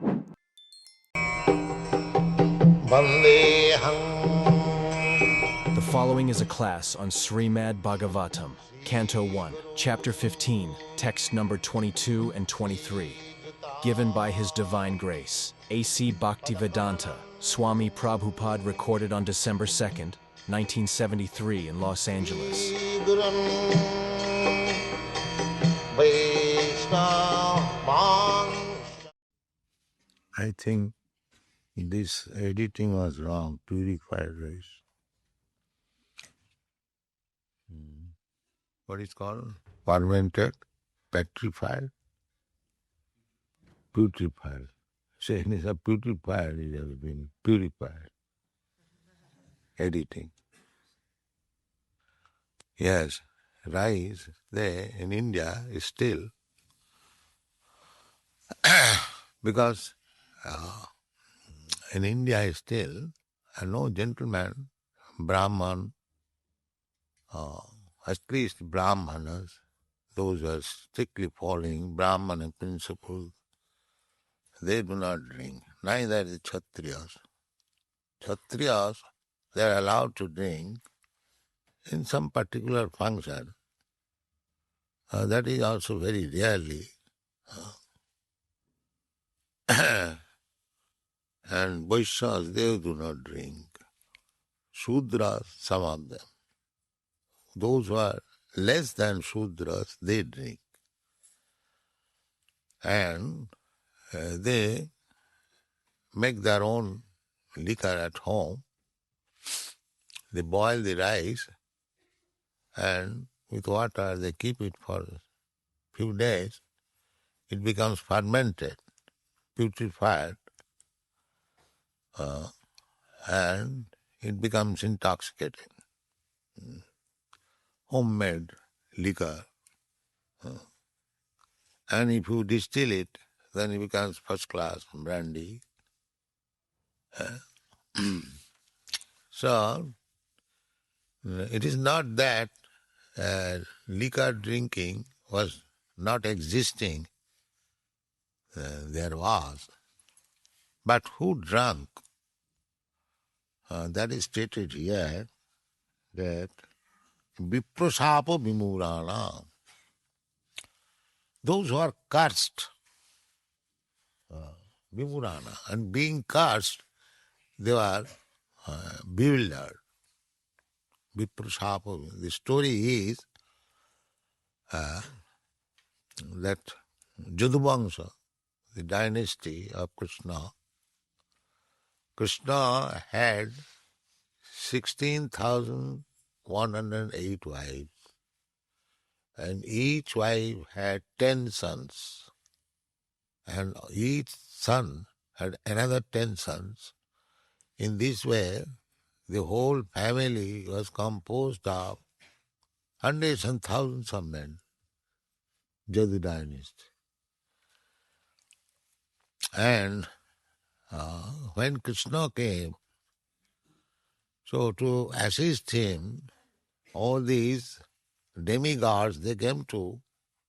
The following is a class on Srimad Bhagavatam, Canto 1, Chapter 15, text number 22 and 23, given by His Divine Grace, A.C. Bhaktivedanta, Swami Prabhupada, recorded on December 2nd, 1973 in Los Angeles. I think this editing was wrong, purified rice. What is called? Fermented, petrified, putrefied. Saying is a putrefied, it has been purified. Editing. Yes, rice there in India is still because in India is still no gentleman, Brahman, at least Brahmanas, those who are strictly following Brahmana principles, they do not drink. Neither the Kshatriyas. Kshatriyas, they are allowed to drink in some particular function. That is also very rarely. And Vaishyas, they do not drink. Shudras, some of them. Those who are less than Shudras, they drink. And they make their own liquor at home. They boil the rice and with water they keep it for a few days. It becomes fermented, putrefied, and it becomes intoxicating. Homemade liquor. And if you distill it, then it becomes first class brandy. So, it is not that liquor drinking was not existing. There was. But who drank? That is stated here that Viprasapa Vimurana. Those who are cursed, Vimurana, and being cursed, they were bewildered. Viprasapa. The story is that Jaduvamsa, the dynasty of Krishna had 16,108 wives, and each wife had 10 sons, and each son had another 10 sons. In this way, the whole family was composed of hundreds and thousands of men, Jadu dynasty. And when Krishna came, so to assist him, all these demigods, they came to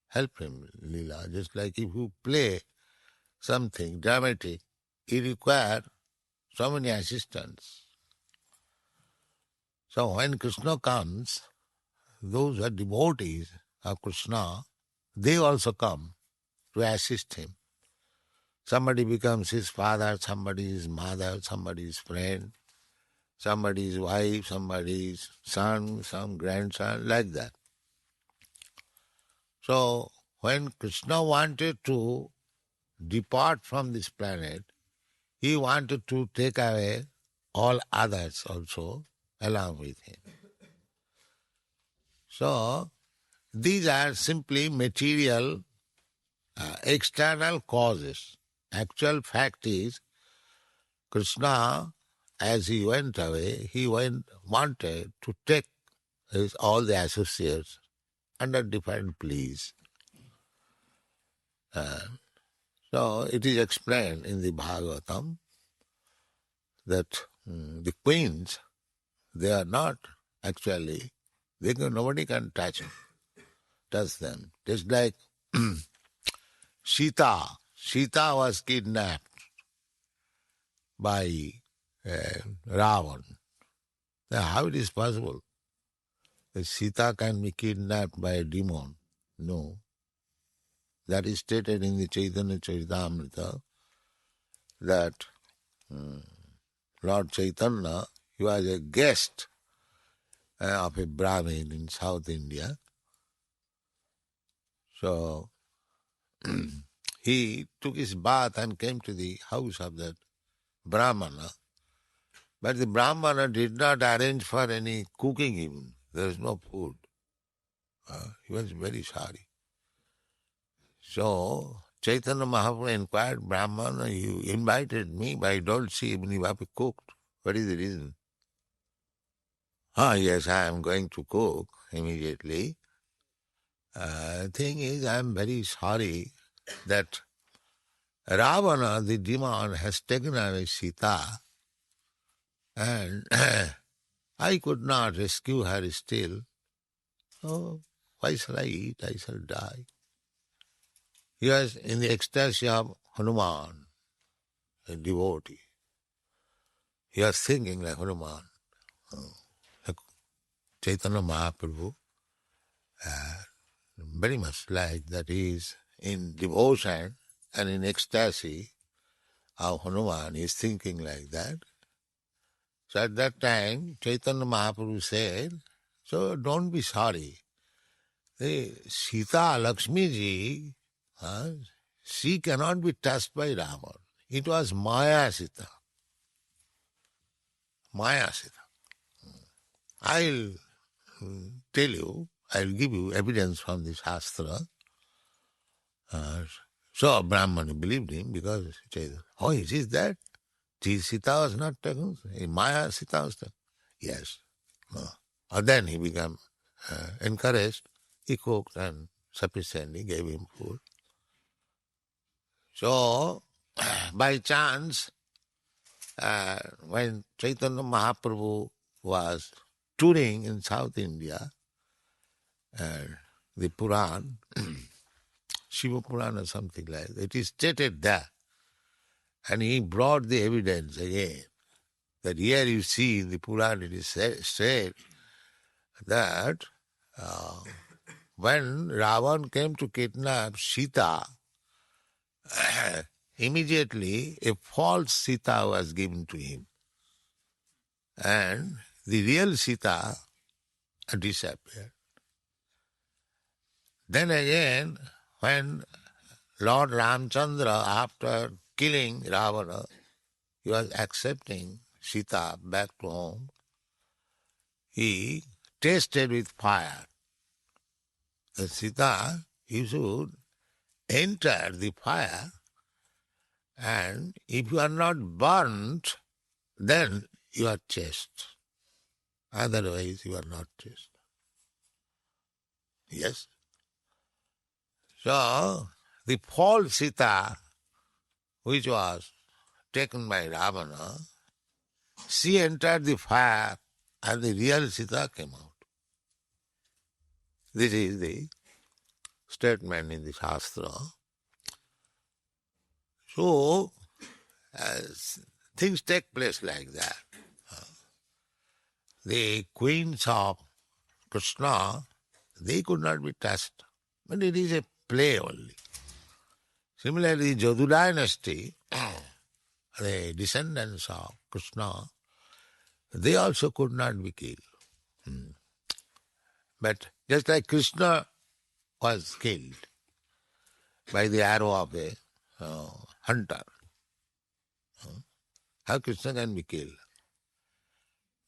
help him, Leela. Just like if you play something dramatic, it requires so many assistants. So when Krishna comes, those who are devotees of Krishna, they also come to assist him. Somebody becomes his father, somebody is mother, somebody is friend, somebody is wife, somebody is son, some grandson, like that. So when Krishna wanted to depart from this planet, he wanted to take away all others also along with him. So these are simply material, external causes. Actual fact is, Krishna, as he went away, wanted to take all the associates under different pleas. So it is explained in the Bhagavatam that the queens, they are not actually, nobody can touch them. Just like Sita was kidnapped by Ravan. Now, how it is possible that Sita can be kidnapped by a demon? No. That is stated in the Chaitanya Charitamrita that Lord Chaitanya, he was a guest of a Brahmin in South India. So he took his bath and came to the house of that Brahmana. But the Brahmana did not arrange for any cooking even. There was no food. He was very sorry. So Chaitanya Mahaprabhu inquired, Brahmana, you invited me, but I don't see even you have cooked. What is the reason? Yes, I am going to cook immediately. Thing is, I am very sorry that Ravana, the demon, has taken away Sita, and I could not rescue her still. Oh, why shall I eat? I shall die. He was in the ecstasy of Hanuman, a devotee. He was thinking like Hanuman. Like Chaitanya Mahaprabhu, very much like that he is in devotion and in ecstasy of Hanuman. He is thinking like that. So at that time, Chaitanya Mahaprabhu said, so don't be sorry. The Sita Lakshmi ji, she cannot be touched by Rama. It was Maya Sita. Maya Sita. I'll tell you, I'll give you evidence from the Shastra. So Brahmana believed him because he said, oh, it is that? Sita was not taken? Maya Sita was taken? Yes. Then he became encouraged. He cooked and sufficiently gave him food. So, by chance, when Chaitanya Mahaprabhu was touring in South India, the Puran, Shiva Puran or something like that, it is stated there. And he brought the evidence again. That here you see in the Puran it is said that when Ravan came to kidnap Sita, immediately a false Sita was given to him. And the real Sita disappeared. Then again, when Lord Ramchandra, after killing Ravana, he was accepting Sita back to home, he tasted with fire. The Sita, you should enter the fire, and if you are not burnt, then you are chaste. Otherwise, you are not chaste. Yes? So, the false Sita, which was taken by Ravana, she entered the fire and the real Sita came out. This is the statement in the Shastra. So, things take place like that. The queens of Krishna, they could not be touched, but it is a play only. Similarly, Jadu dynasty, the descendants of Krishna, they also could not be killed. But just like Krishna was killed by the arrow of a hunter, how Krishna can be killed?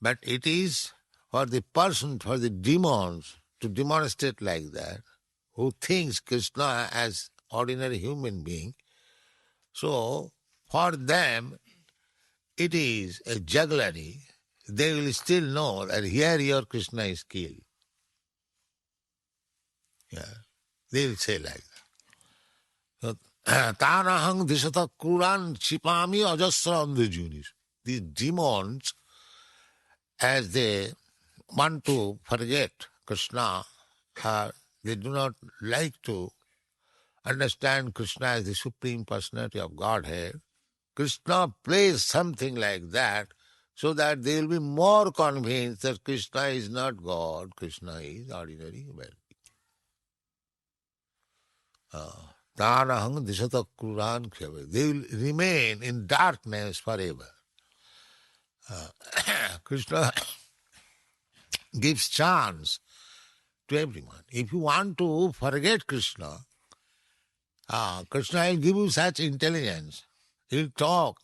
But it is for the person, for the demons to demonstrate like that, who thinks Krishna as ordinary human being. So, for them, it is a jugglery. They will still know that here your Krishna is killed. Yeah. They will say like that. Tanahang disata kuran chipami ajasra andhajunis. These demons, as they want to forget Krishna, they do not like to understand Krishna as the Supreme Personality of Godhead, Krishna plays something like that so that they will be more convinced that Krishna is not God, Krishna is ordinary human. Tanahang disata kuran khyave. They will remain in darkness forever. Krishna gives chance to everyone. If you want to forget Krishna, Krishna will give you such intelligence. He will talk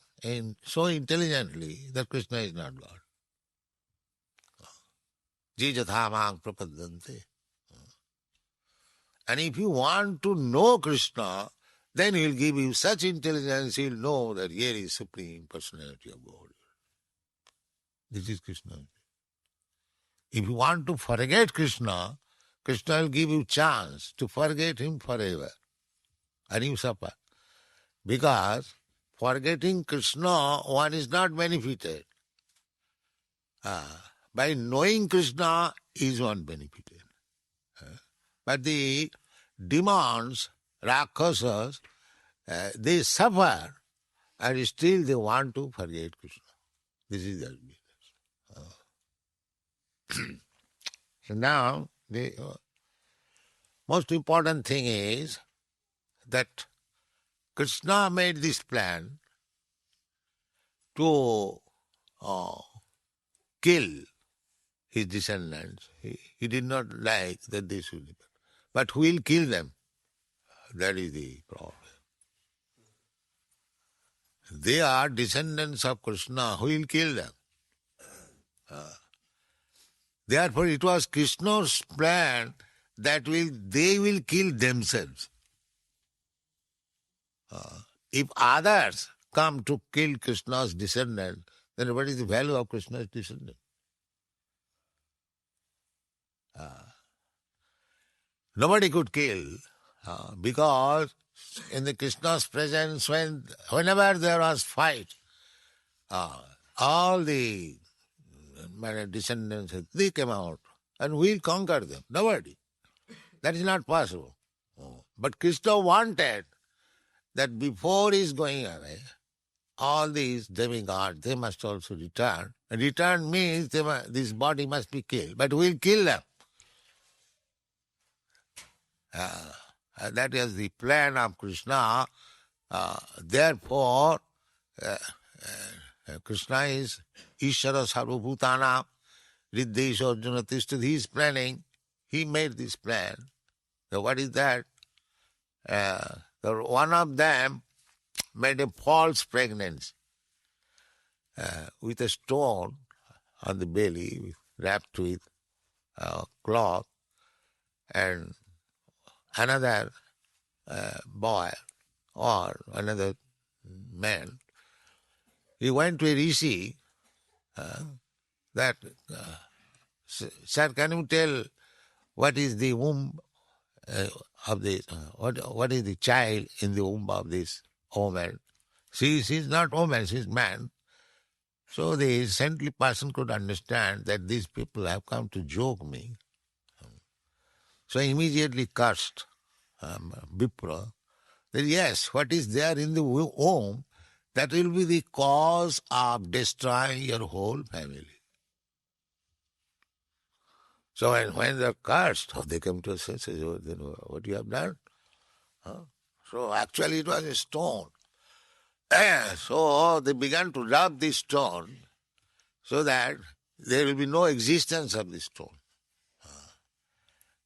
so intelligently that Krishna is not God. Jijathamang prapadante. And if you want to know Krishna, then he will give you such intelligence, he will know that here is Supreme Personality of God. This is Krishna. If you want to forget Krishna, Krishna will give you chance to forget him forever. And you suffer. Because forgetting Krishna, one is not benefited. By knowing Krishna is one benefited. But the demons, Rakshasas, they suffer and still they want to forget Krishna. This is their business. So now, the most important thing is that Krishna made this plan to kill his descendants. He did not like that they should be. But who will kill them? That is the problem. They are descendants of Krishna. Who will kill them? Therefore, it was Krishna's plan that they will kill themselves. If others come to kill Krishna's descendants, then what is the value of Krishna's descendants? Nobody could kill because in the Krishna's presence, whenever there was fight, all the descendants, they came out and we'll conquer them. Nobody. That is not possible. But Krishna wanted that before he is going away, all these demigods, they must also return. And return means this body must be killed. But we'll kill them. That is the plan of Krishna. Therefore, Krishna is Ishvara Sarvabhutana, Riddhesha Arjuna Tishthat. He is planning. He made this plan. So what is that? One of them made a false pregnancy with a stone on the belly, wrapped with cloth, and another boy or another man, he went to a rishi that, sir, can you tell what is the womb of this, what is the child in the womb of this woman? She is not woman, she is man. So the saintly person could understand that these people have come to joke me. So immediately cursed Vipra that yes, what is there in the womb, that will be the cause of destroying your whole family. So when they are cursed, they come to a sense, oh, then what you have done? So actually it was a stone. So they began to rub this stone so that there will be no existence of this stone.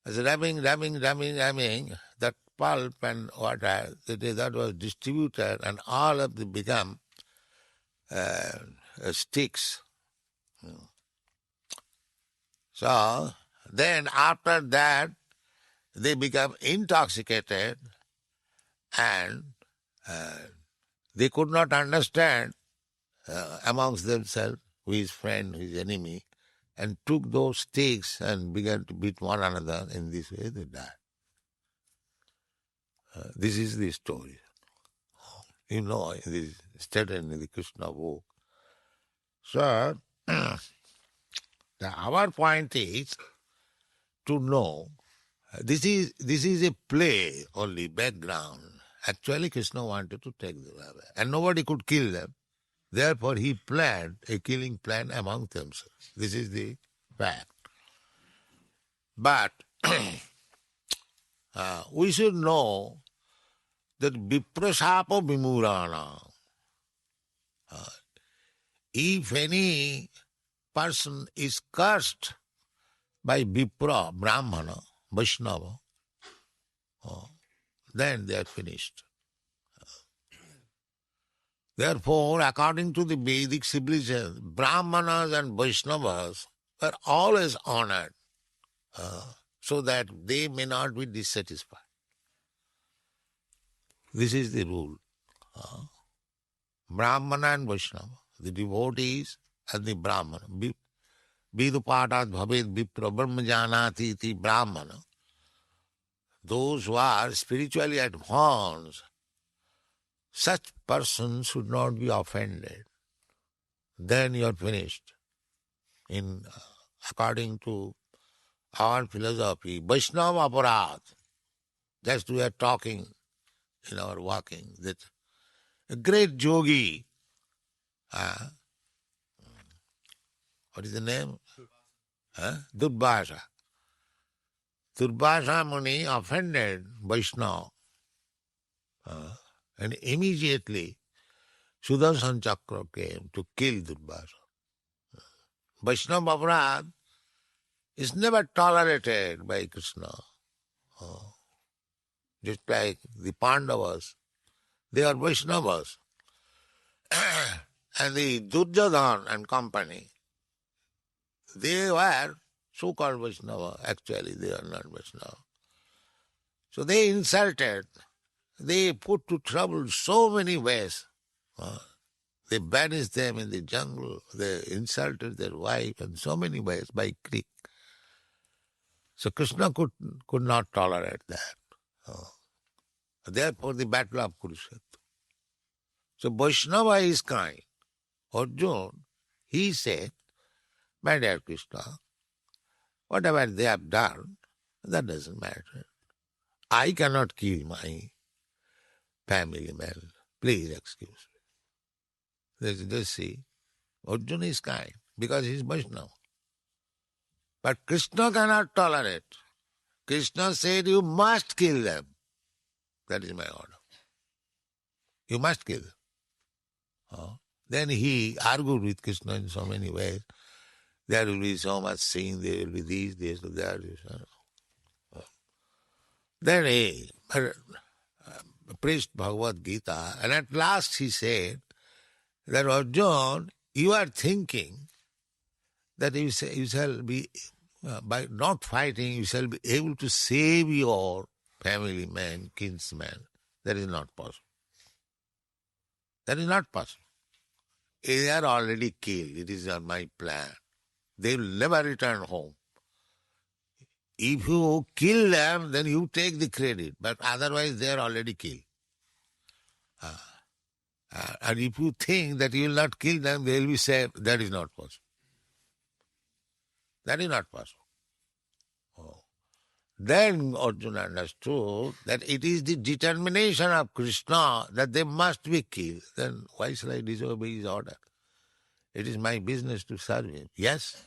As rubbing, that pulp and water, that was distributed and all of them become sticks. So then after that, they become intoxicated and they could not understand amongst themselves who is friend, who is enemy, and took those sticks and began to beat one another. In this way they died. This is the story. You know, it is stated in the Krishna book. So, our point is to know, this is a play only, background, Actually, Krishna wanted to take them away, and nobody could kill them. Therefore, he planned a killing plan among themselves. This is the fact. But we should know that viprasapa vimurana, if any person is cursed by Vipra, Brahmana, Vaishnava, then they are finished. Therefore, according to the Vedic civilization, Brahmanas and Vaishnavas were always honored so that they may not be dissatisfied. This is the rule. Brahmana and Vaishnava, the devotees and the Brahmana. Vidupatat bhaved vipra brahmajanati iti Brahmana. Those who are spiritually advanced, such persons should not be offended. Then you are finished. According to our philosophy, Vaishnava aparad, just we are talking in our walking, that a great yogi, what is the name? Durvasa. Durvasa Muni offended Vaishnava. And immediately Sudarshan Chakra came to kill Durvasa. Vaishnava aparad is never tolerated by Krishna. Just like the Pandavas, they are Vaishnavas. And the Duryodhana and company, they were so-called Vaishnava. Actually, they are not Vaishnava. So they insulted, they put to trouble so many ways. They banished them in the jungle, they insulted their wife in so many ways by creek. So Krishna could not tolerate that. Therefore the battle of Kurukshetra. So Vaishnava is kind. Arjuna, he said, my dear Krishna, whatever they have done, that doesn't matter. I cannot kill my family man. Please excuse me. Just see, Arjuna is kind because he is Vaishnava. But Krishna cannot tolerate. Krishna said, you must kill them. That is my order. You must kill them. Then he argued with Krishna in so many ways. There will be so much sin, there will be this, that. Then he preached Bhagavad Gita, and at last he said that Arjuna, you are thinking that you shall be, by not fighting, you shall be able to save your family man, kinsman. That is not possible. That is not possible. They are already killed. It is on my plan. They will never return home. If you kill them, then you take the credit. But otherwise, they are already killed. And if you think that you will not kill them, they will be saved, that is not possible. That is not possible. Then Arjuna understood that it is the determination of Krishna that they must be killed. Then why shall I disobey his order? It is my business to serve him. Yes,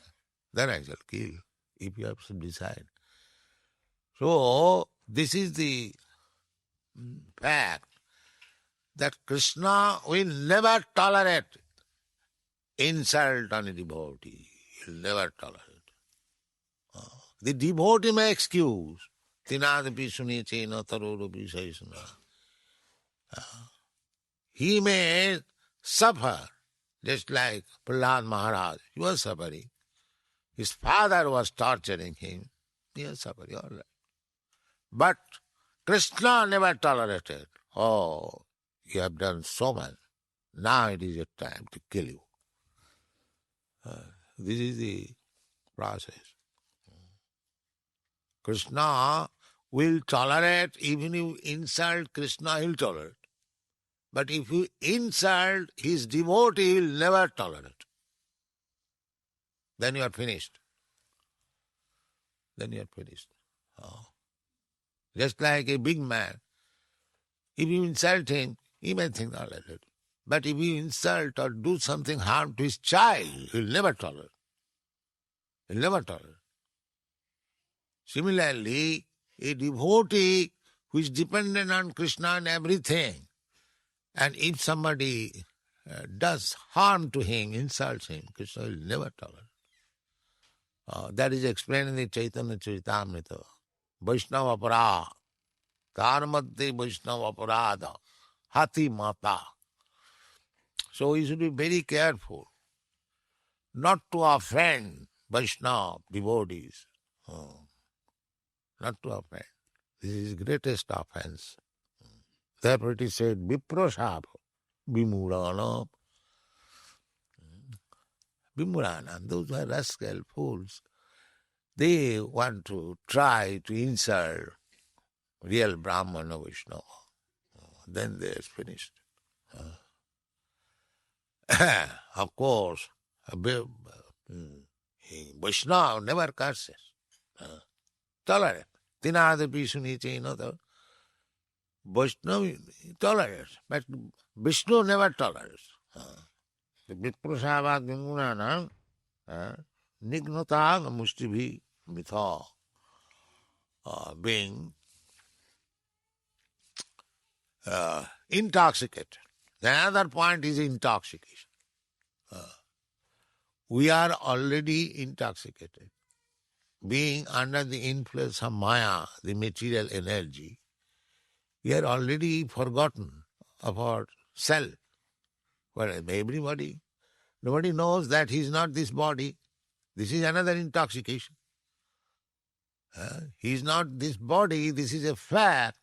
then I shall kill, if you have to decide. So, this is the fact that Krishna will never tolerate insult on a devotee. He will never tolerate. The devotee may excuse. Tinadapi sunichena tarodapi saisana. He may suffer, just like Prahlad Maharaj. He was suffering. His father was torturing him. He was suffering, all right. But Krishna never tolerated. Oh, you have done so much. Now it is your time to kill you. This is the process. Krishna will tolerate, even if you insult Krishna, he will tolerate. But if you insult his devotee, he will never tolerate. Then you are finished. Then you are finished. Just like a big man, If you insult him, he may think all right. But if you insult or do something harm to his child, he'll never tolerate. He'll never tolerate. Similarly, a devotee who is dependent on Krishna and everything, and if somebody does harm to him, insults him, Krishna will never tolerate. That is explained in the Chaitanya Charitamrita. Vaishnava Aparad. Karmadde Vaishnava Aparada. Hati Mata. So you should be very careful not to offend Vaishnava devotees. Not to offend. This is greatest offense. Therefore it is said, Viprasabha, Vimurana. Vimurana, those who are rascal fools, they want to try to insult real Brahmana Vaishnava. Then they are finished. Of course, Vaishnava never curses. Tolerant. Tinadapi suniche, Vaishnava tolerates, but Vishnu never tolerates. The Viprasavad Vimurana, Nignata Mushtibhi Mitha, being intoxicated. The other point is intoxication. We are already intoxicated. Being under the influence of Maya, the material energy, we are already forgotten of our self. But nobody knows that he is not this body. This is another intoxication. He is not this body, this is a fact.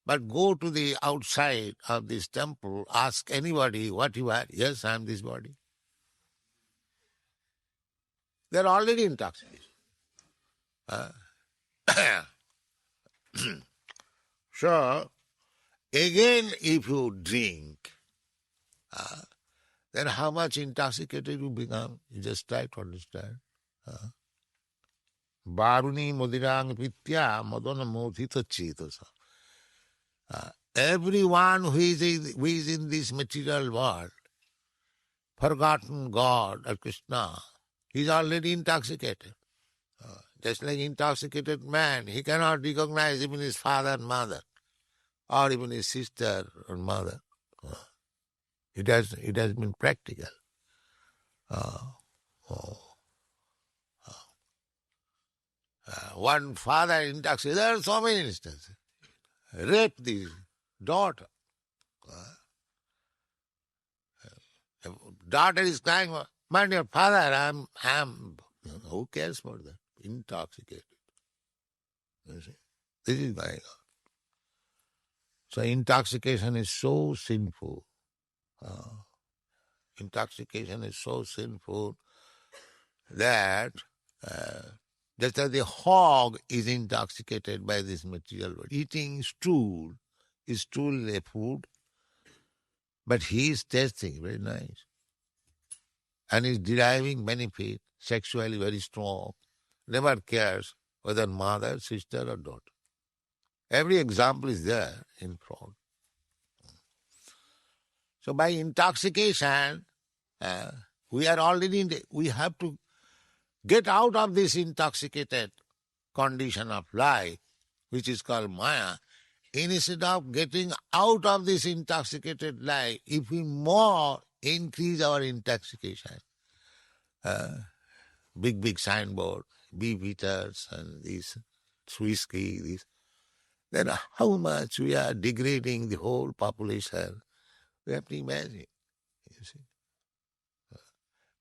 But go to the outside of this temple, ask anybody what you are. Yes, I am this body. They are already intoxicated. So, again, if you drink, then how much intoxicated you become? You just try to understand. Varuni modirang pitya madana modhita chetasa. Everyone who is in this material world, forgotten God or Krishna, he is already intoxicated. Just like intoxicated man, he cannot recognize even his father and mother, or even his sister or mother. It has been practical. One father intoxicated. There are so many instances. Rape the daughter. Daughter is crying, "My dear father, I'm." Who cares for that? Intoxicated. You see? This is going on. So intoxication is so sinful. Intoxication is so sinful that just as the hog is intoxicated by this material world, eating stool is a food, but he is tasting very nice and is deriving benefit, sexually very strong, never cares whether mother, sister or daughter. Every example is there in front. So by intoxication, we have to get out of this intoxicated condition of life, which is called Maya. Instead of getting out of this intoxicated life, if we more increase our intoxication, big signboard, beef eaters and this whiskey, then how much we are degrading the whole population. We have to imagine. You see.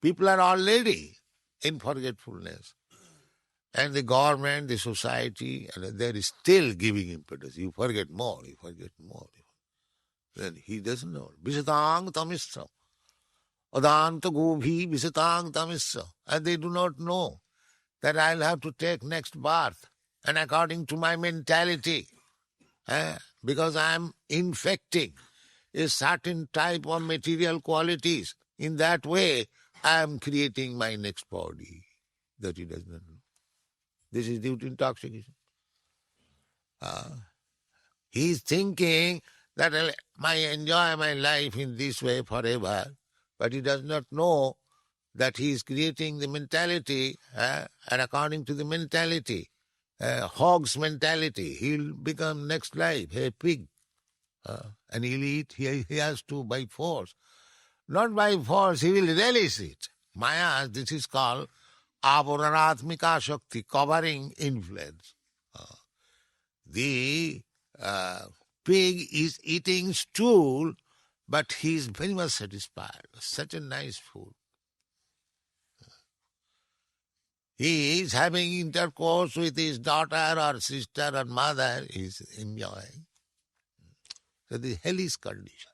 People are already in forgetfulness. And the government, the society, and they are still giving impetus. You forget more. Then he doesn't know. Visatang tamisra. Adanta gobhi visatang tamisra. And they do not know that I'll have to take next birth. And according to my mentality, because I'm infecting a certain type of material qualities, in that way, I'm creating my next body. That he does not know. This is due to intoxication. He is thinking that I enjoy my life in this way forever, but he does not know that he is creating the mentality, and according to the mentality, hog's mentality, he'll become next life a pig, and he'll eat, he has to by force. Not by force, he will relish it. Maya, this is called avaranatmika shakti, covering influence. The pig is eating stool, but he is very much satisfied. Such a nice food. He is having intercourse with his daughter or sister or mother, he is enjoying. So the hellish condition.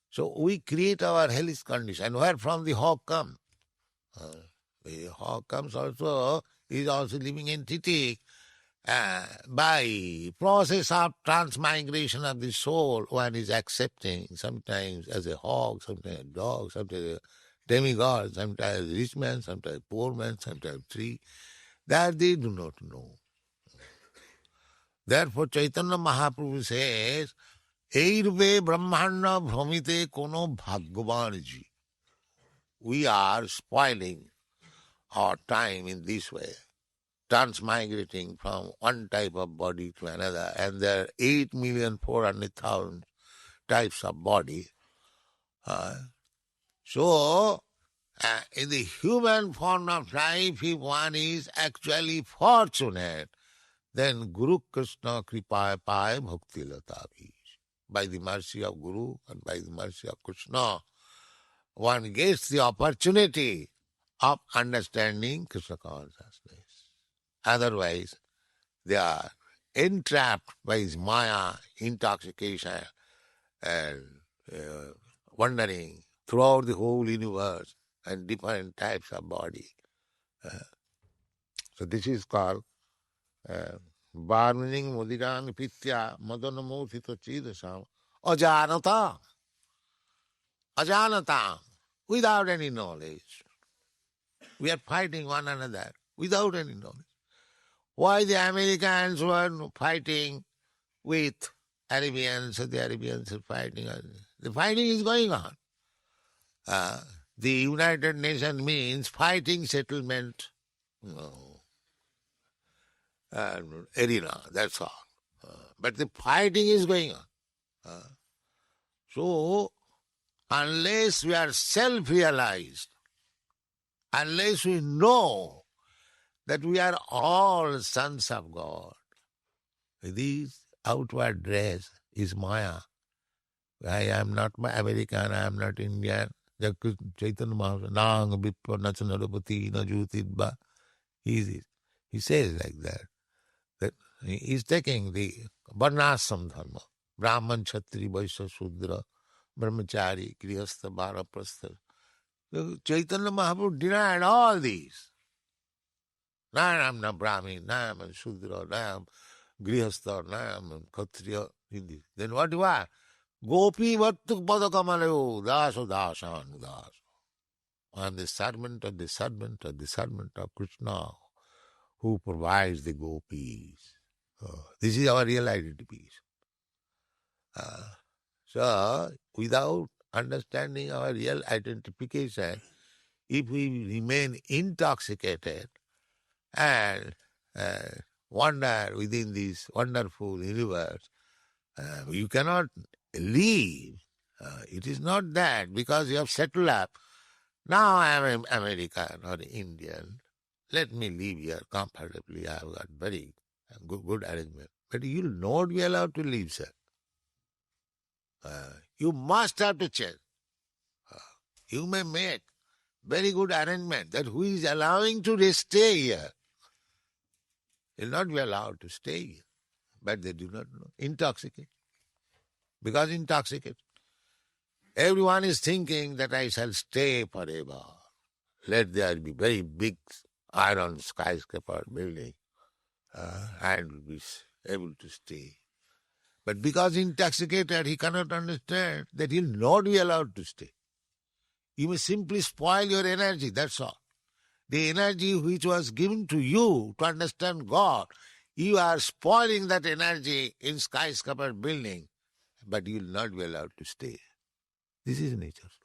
So we create our hellish condition. Where from the hog come? The hog comes also, is also living entity. By process of transmigration of the soul, one is accepting, sometimes as a hog, sometimes a dog, sometimes a demigod, sometimes a rich man, sometimes a poor man, sometimes tree. That they do not know. Therefore Chaitanya Mahaprabhu says, Ei rupe brahmana bhramite kono bhagwanji. We are spoiling our time in this way, transmigrating from one type of body to another, and there are 8,400,000 types of body. So, in the human form of life, if one is actually fortunate, then Guru Krishna Kripa Pai Bhakti Lata Bhi. By the mercy of Guru and by the mercy of Krishna, one gets the opportunity of understanding Krishna consciousness. Otherwise, they are entrapped by his maya, intoxication, and wandering throughout the whole universe and different types of body. So this is called Varmining Mudiran Pitya Madanamurthita Chidasam Ajanata. Ajanata, without any knowledge. We are fighting one another without any knowledge. Why the Americans were fighting with Arabians, and the Arabians are fighting. The fighting is going on. The United Nations means fighting settlement arena, that's all. But the fighting is going on. So, unless we are self-realized, unless we know that we are all sons of God, this outward dress is Maya. I am not American, I am not Indian. Chaitanya Mahaprabhu, Nang Vippa Nachanarapati Najutidba. He says like that. That he is taking the Varnasam Dharma. Brahman, Kshatri, Vaishya, Shudra, Brahmachari, Grihastha, Bharaprastha. Chaitanya Mahaprabhu denied all these. Now I am not Brahmin, now I am a Shudra, now I am Grihastha, now I am Kshatriya. Then what you are? Gopi Vattuk Padakamaleo, Daso Dasan Das. I am the servant of the servant of the servant of Krishna who provides the gopis. This is our real identity. So, without understanding our real identification, if we remain intoxicated and wander within this wonderful universe, you cannot leave. It is not that because you have settled up. Now I am an American or Indian. Let me live here comfortably. I have got very good arrangement. But you will not be allowed to leave, sir. You must have to change. You may make very good arrangement that who is allowing to stay here will not be allowed to stay here. But they do not know. Intoxicate. Because intoxicate. Everyone is thinking that I shall stay forever. Let there be very big iron skyscraper building and will be able to stay. But because intoxicated, he cannot understand that he will not be allowed to stay. You may simply spoil your energy, that's all. The energy which was given to you to understand God, you are spoiling that energy in skyscraper building but you will not be allowed to stay. This is nature's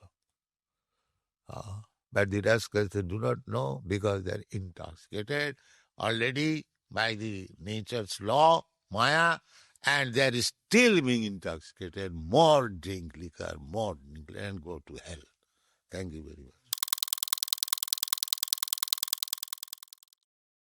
law. But the rascals, they do not know because they are intoxicated already by the nature's law, Maya, and they are still being intoxicated. More drink liquor, and go to hell. Thank you very much.